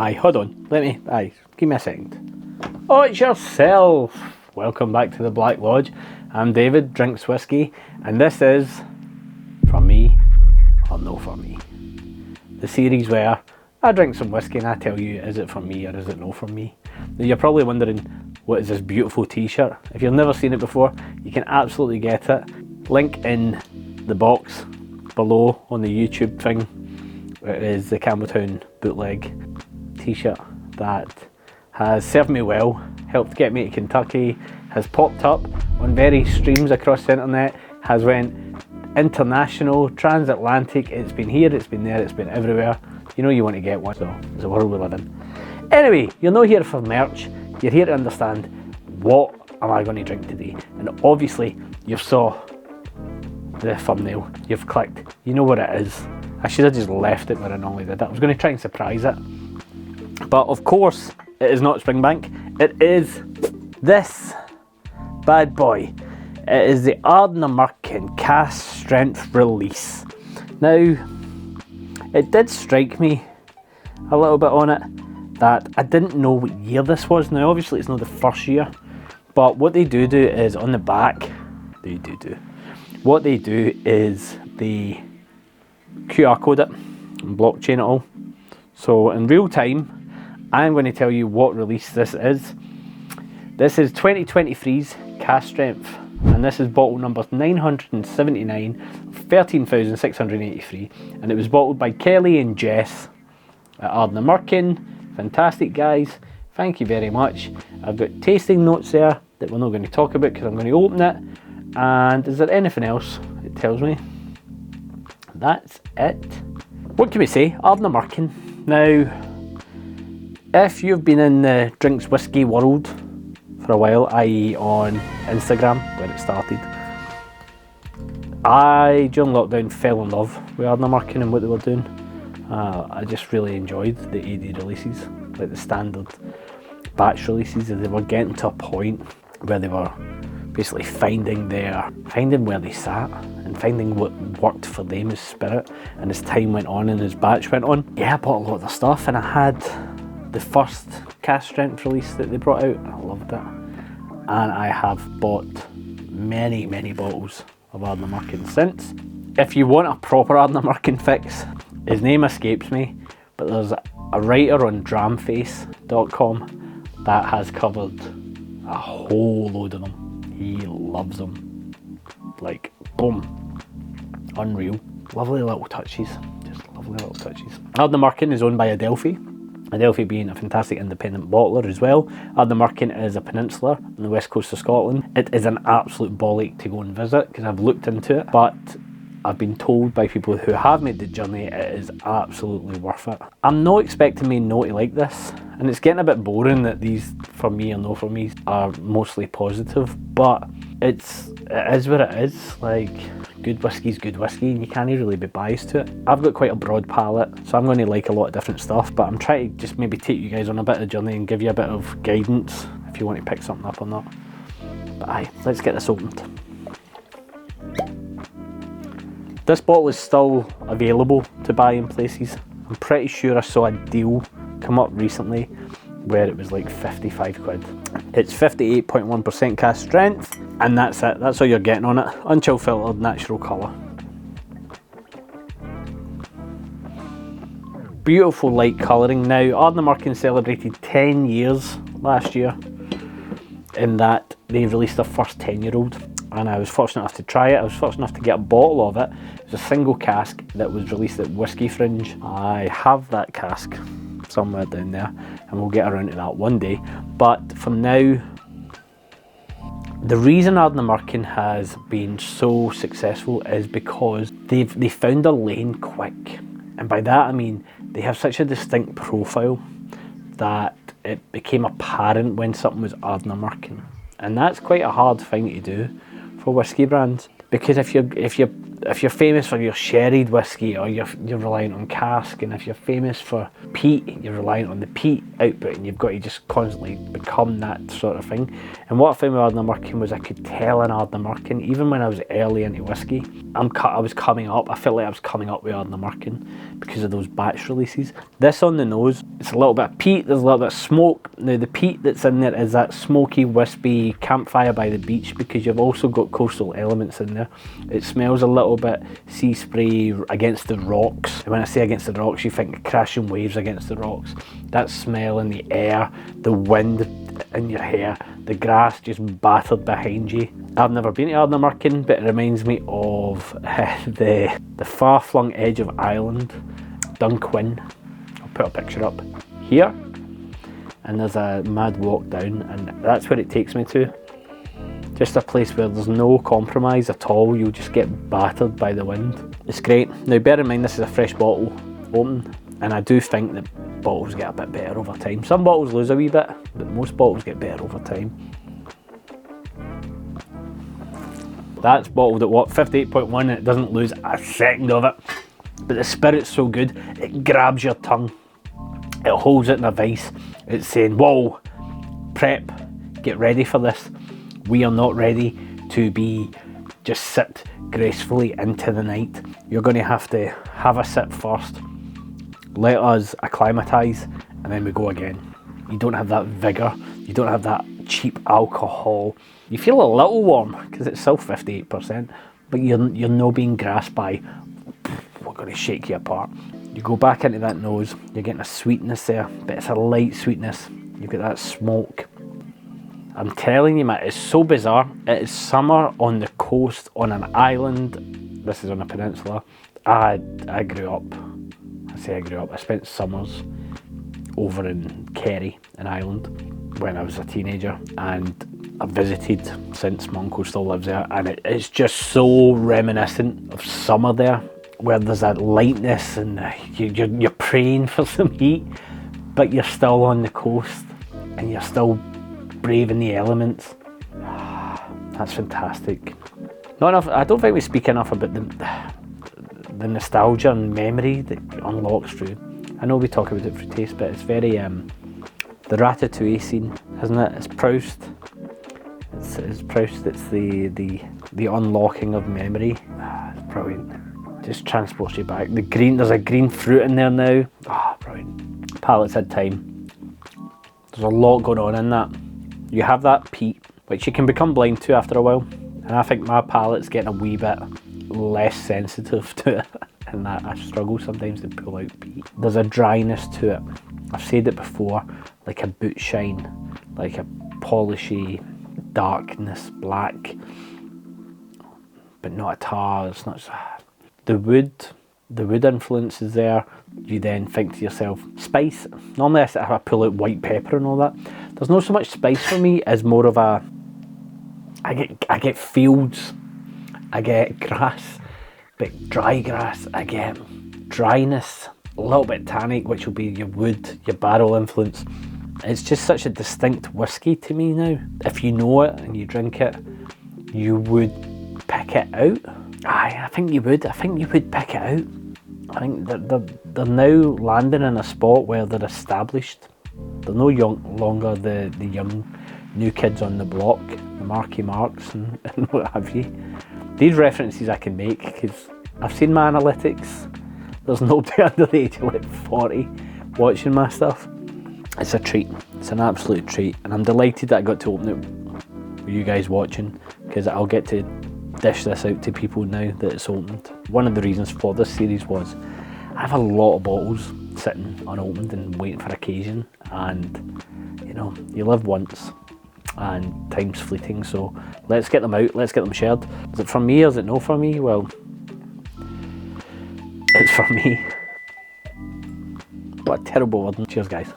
Aye, hold on. Give me a second. Oh, it's yourself. Welcome back to the Black Lodge. I'm David, Drinkswhisky, and this is For Me or No For Me. The series where I drink some whiskey and I tell you, is it for me or is it no for me? Now you're probably wondering, what is this beautiful t-shirt? If you've never seen it before, you can absolutely get it. Link in the box below on the YouTube thing. It is the Campbelltown bootleg t-shirt that has served me well, helped get me to Kentucky, has popped up on various streams across the internet, has went international, transatlantic. It's been here, it's been there, it's been everywhere. You know you want to get one, so it's the world we live in. Anyway, you're not here for merch, you're here to understand what am I going to drink today. And obviously you saw the thumbnail, you've clicked, you know what it is. I should have just left it where I normally did it. I was going to try and surprise it. But of course, it is not Springbank. It is this bad boy. It is the Ardnamurchan Cask Strength release. Now, it did strike me a little bit on it that I didn't know what year this was. Now, obviously, it's not the first year, but what they do is on the back, what they do is they QR code it and blockchain it all. So in real time, I'm going to tell you what release this is. This is 2023's Cask Strength, and this is bottle number 979, 13,683, and it was bottled by Kelly and Jess at Ardnamurchan. Fantastic guys, thank you very much. I've got tasting notes there that we're not going to talk about because I'm going to open it. And is there anything else it tells me? That's it. What can we say? Ardnamurchan. Now, if you've been in the drinks whiskey world for a while, i.e. on Instagram, where it started, I, during lockdown, fell in love with Ardnamurchan and what they were doing. I just really enjoyed the AD releases, like the standard batch releases. They were getting to a point where they were basically finding where they sat and finding what worked for them as spirit. And as time went on and as batch went on, yeah, I bought a lot of their stuff, and I had the first Cask Strength release that they brought out and I loved it. And I have bought many bottles of Ardnamurchan since. If you want a proper Ardnamurchan fix, his name escapes me, but there's a writer on dramface.com that has covered a whole load of them. He loves them. Like, boom. Unreal. Lovely little touches. Just lovely little touches. Ardnamurchan is owned by Adelphi. Adelphi being a fantastic independent bottler as well. Ardnamurchan is a peninsula on the west coast of Scotland. It is an absolute ball ache to go and visit because I've looked into it, but I've been told by people who have made the journey it is absolutely worth it. I'm not expecting me not to like this, and it's getting a bit boring that these for me or no for me are mostly positive, but it is what it is. Like, good whiskey's good whiskey and you can't really be biased to it. I've got quite a broad palette, so I'm going to like a lot of different stuff, but I'm trying to just maybe take you guys on a bit of a journey and give you a bit of guidance if you want to pick something up or not. But aye, let's get this opened. This bottle is still available to buy in places. I'm pretty sure I saw a deal come up recently where it was like 55 quid. It's 58.1% cask strength, and that's it. That's all you're getting on it. Unchill filtered, natural colour. Beautiful light colouring. Now, Ardnamurchan celebrated 10 years last year in that they released their first 10-year-old. And I was fortunate enough to try it. I was fortunate enough to get a bottle of it. It was a single cask that was released at Whisky Fringe. I have that cask somewhere down there, and we'll get around to that one day. But for now, the reason Ardnamurchan has been so successful is because they found their lane quick. And by that I mean they have such a distinct profile that it became apparent when something was Ardnamurchan. And that's quite a hard thing to do for whiskey brands, because if you're if you're famous for your sherried whiskey, or you're reliant on cask, and if you're famous for peat, you're reliant on the peat output, and you've got to just constantly become that sort of thing. And what I found with Ardnamurchan was I could tell in Ardnamurchan, even when I was early into whiskey, I was coming up. I felt like I was coming up with Ardnamurchan because of those batch releases. This on the nose, it's a little bit of peat, there's a little bit of smoke. Now the peat that's in there is that smoky, wispy campfire by the beach, because you've also got coastal elements in there. It smells a little bit sea spray against the rocks. And when I say against the rocks, you think crashing waves against the rocks. That smell in the air, the wind in your hair, the grass just battered behind you. I've never been to Ardnamurchan, but it reminds me of the far-flung edge of Ireland, Dunquin. I'll put a picture up here, and there's a mad walk down, and that's where it takes me to. Just a place where there's no compromise at all. You'll just get battered by the wind. It's great. Now bear in mind, this is a fresh bottle open, and I do think that bottles get a bit better over time. Some bottles lose a wee bit, but most bottles get better over time. That's bottled at what, 58.1, and it doesn't lose a second of it. But the spirit's so good, it grabs your tongue. It holds it in a vice. It's saying, whoa, prep, get ready for this. We are not ready to be just sit gracefully into the night. You're going to have a sip first, let us acclimatise, and then we go again. You don't have that vigour, you don't have that cheap alcohol. You feel a little warm because it's still 58%, but you're not being grasped by, we're going to shake you apart. You go back into that nose, you're getting a sweetness there, but it's a light sweetness. You've got that smoke. I'm telling you, man, it's so bizarre. It is summer on the coast, on an island. This is on a peninsula. I grew up. I spent summers over in Kerry, in Ireland, when I was a teenager, and I've visited since. My uncle still lives there, and it's just so reminiscent of summer there, where there's that lightness, and you're praying for some heat, but you're still on the coast, and you're still braving the elements. That's fantastic. Not enough. I don't think we speak enough about the nostalgia and memory that unlocks through. I know we talk about it for taste, but it's very the ratatouille scene, isn't it? It's Proust. It's Proust. It's the unlocking of memory. It's brilliant. Just transports you back. The green. There's a green fruit in there now. Brilliant. Palate's had time. There's a lot going on in that. You have that peat, which you can become blind to after a while, and I think my palate's getting a wee bit less sensitive to it, and that I struggle sometimes to pull out peat. There's a dryness to it. I've said it before, like a boot shine, like a polishy darkness, black, but not a tar. It's not the wood influence is there. You then think to yourself, spice. Normally I pull out white pepper and all that. There's not so much spice for me as more of a, I get fields, I get grass, but dry grass, I get dryness, a little bit tannic, which will be your wood, your barrel influence. It's just such a distinct whiskey to me now. If you know it and you drink it, you would pick it out. I think you would pick it out. I think they're now landing in a spot where they're established. They're no longer the young new kids on the block, the Marky Marks and what have you. These references I can make because I've seen my analytics. There's nobody under the age of like 40 watching my stuff. It's a treat. It's an absolute treat, and I'm delighted that I got to open it with you guys watching, because I'll get to dish this out to people now that it's opened. One of the reasons for this series was I have a lot of bottles sitting unopened and waiting for occasion, and you know, you live once and time's fleeting, so let's get them out, let's get them shared. Is it for me or is it no for me? Well, it's for me. What a terrible word. Cheers guys.